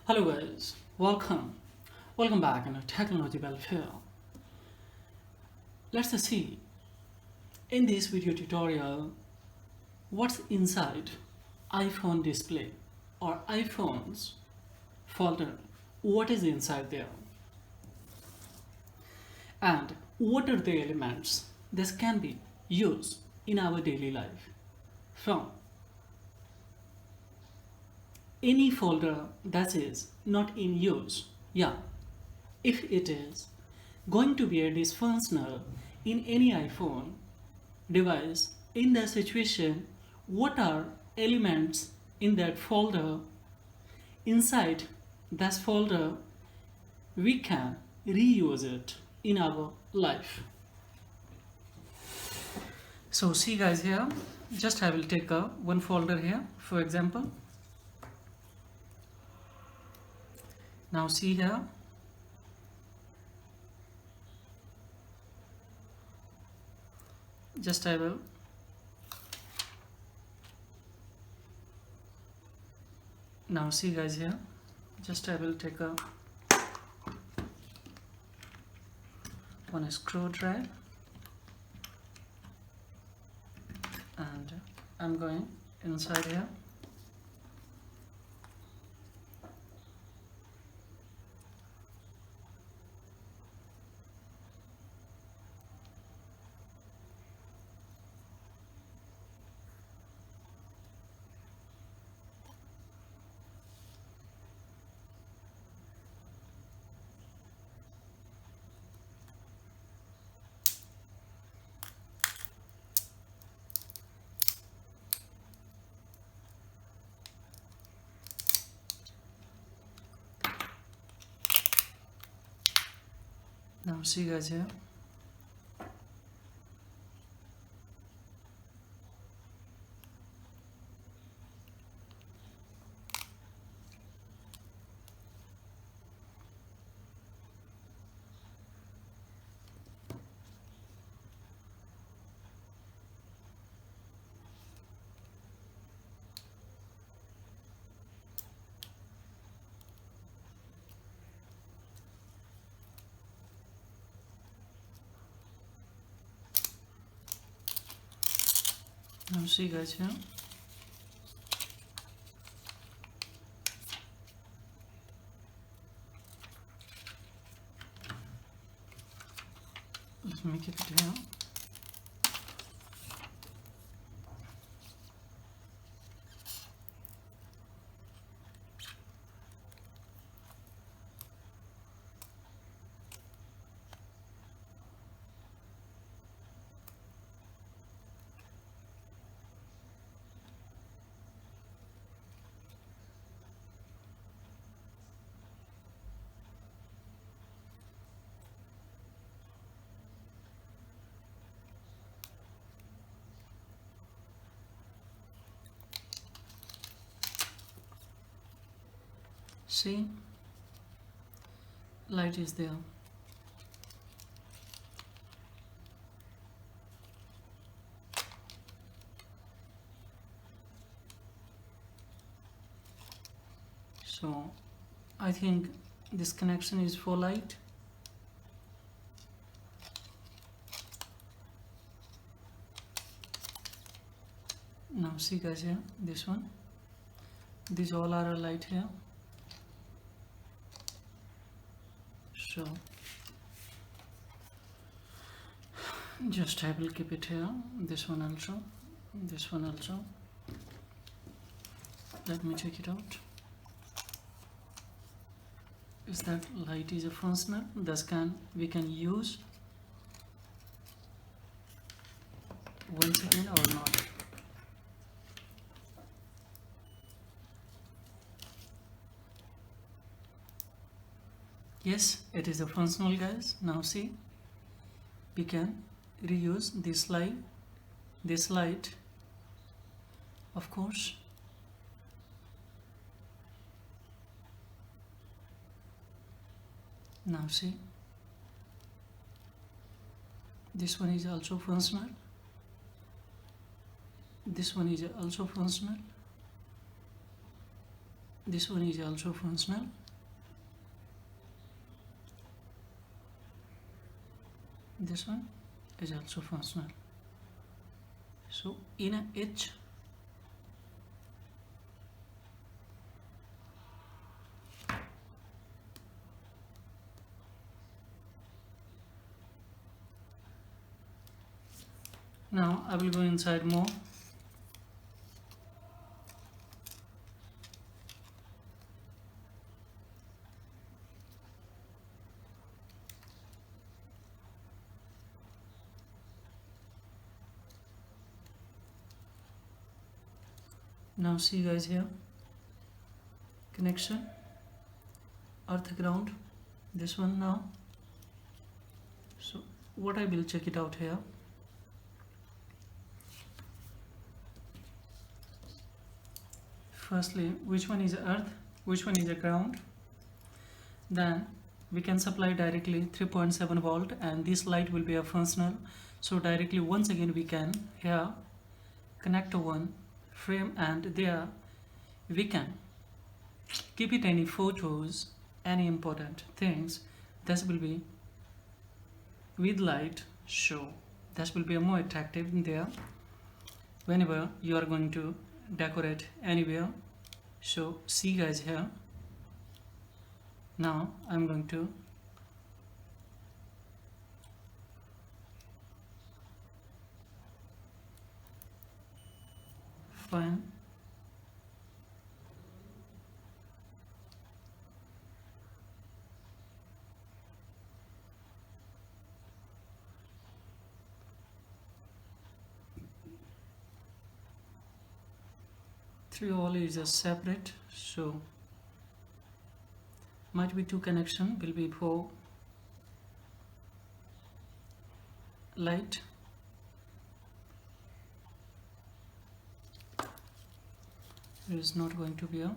Hello guys, welcome back in a technology welfare. Let's see in this video tutorial what's inside iPhone display or iPhone's folder. What is inside there and what are the elements that can be used in our daily life from any folder that is not in use. Yeah, if it is going to be a dysfunctional in any iPhone device, in that situation, what are elements in that folder? Inside that folder, we can reuse it in our life. So see guys here, just I will take one folder here, for example. Now see here, just I will now see guys here, just I will take one screwdriver and I'm going inside here. Now see guys here, now see guys here, let me keep it here. See, light is there. So I think this connection is for light. Now see guys here, this one, these all are a light here. So just I will keep it here, this one also, this one also. Let me check it out. Is that light is a functional, thus we can use once again or not. Yes, it is a functional guys. Now see, we can reuse this light, of course. Now see, this one is also functional, this one is also functional, This one is also functional. This one is also functional. So in a H, now I will go inside more. Now see guys here, connection, earth ground, this one now. So what I will check it out here. Firstly, which one is earth, which one is a ground. Then we can supply directly 3.7 volt and this light will be a functional. So directly once again we can here connect one frame and there we can keep it any photos, any important things that will be with light, so that will be a more attractive in there whenever you are going to decorate anywhere. So see guys here, now I'm going to find three all is a separate, so might be two connection will be for light. There is not going to be a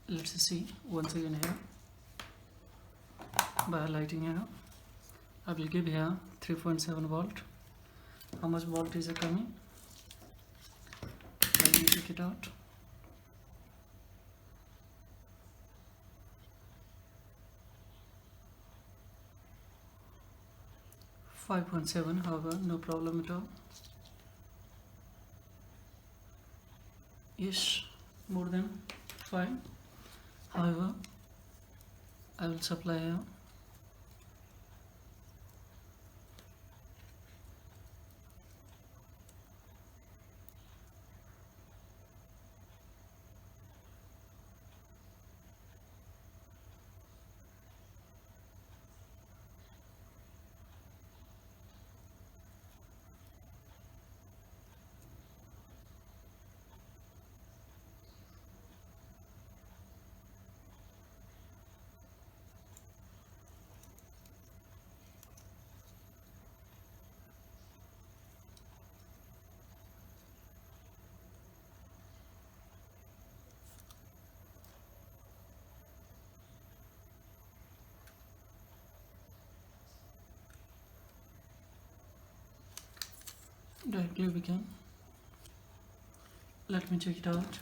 let's see once again here by lighting here. I will give here 3.7 volt. How much volt is it coming? Let me check it out. .7, however, no problem at all. Yes, more than 5. However, I will supply here directly we can. Let me check it out.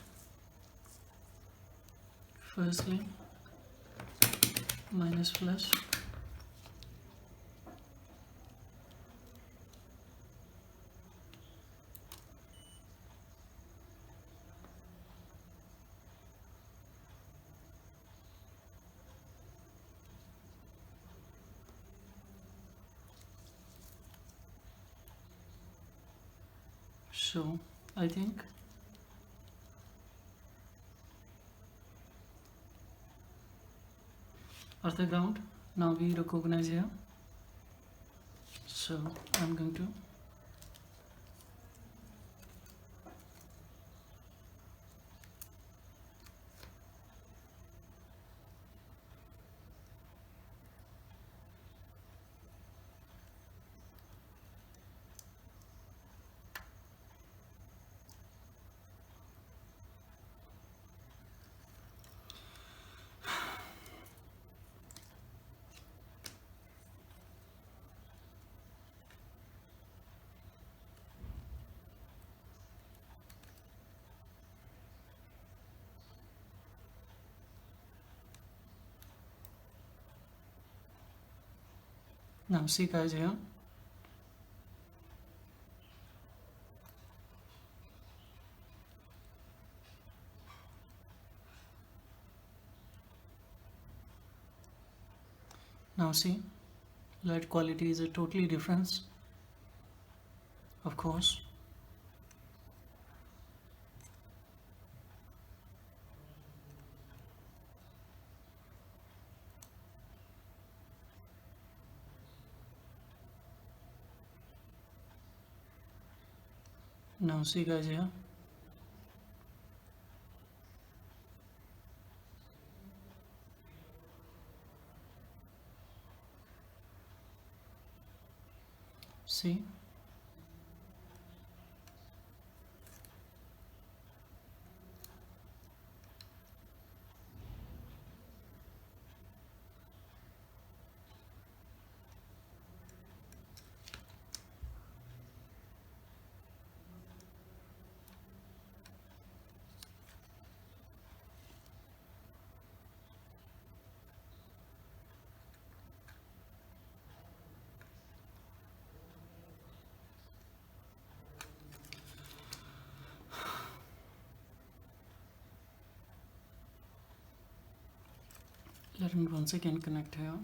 Firstly, minus flash, so I think earth ground now we recognize here, so I'm going to Now see guys here. Now see, light quality is a totally different, of course. Now see guys here. See. Let me once again connect here.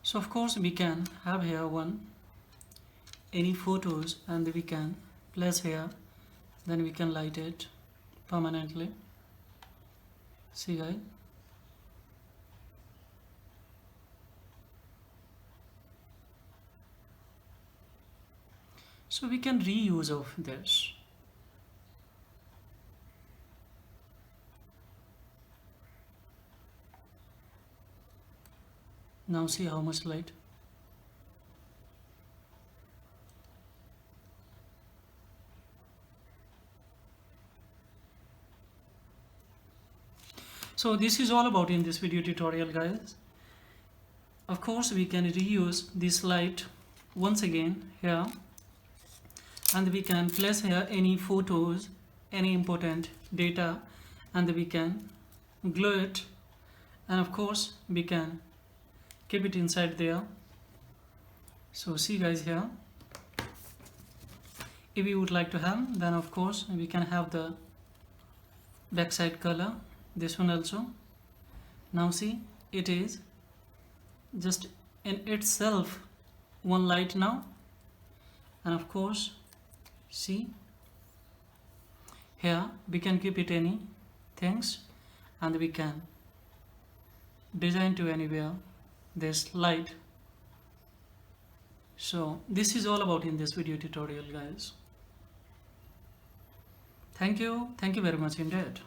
So of course we can have here any photos, and we can place here, then we can light it permanently. See guys. So we can reuse of this. Now see how much light. So this is all about in this video tutorial guys. Of course we can reuse this light once again here, and we can place here any photos, any important data, and we can glue it, and of course we can keep it inside there. So see guys here, if you would like to have, then of course we can have the backside color, this one also. Now see, it is just in itself one light now, and of course see here we can keep it any things, and we can design to anywhere this light. So this is all about in this video tutorial guys. Thank you very much indeed.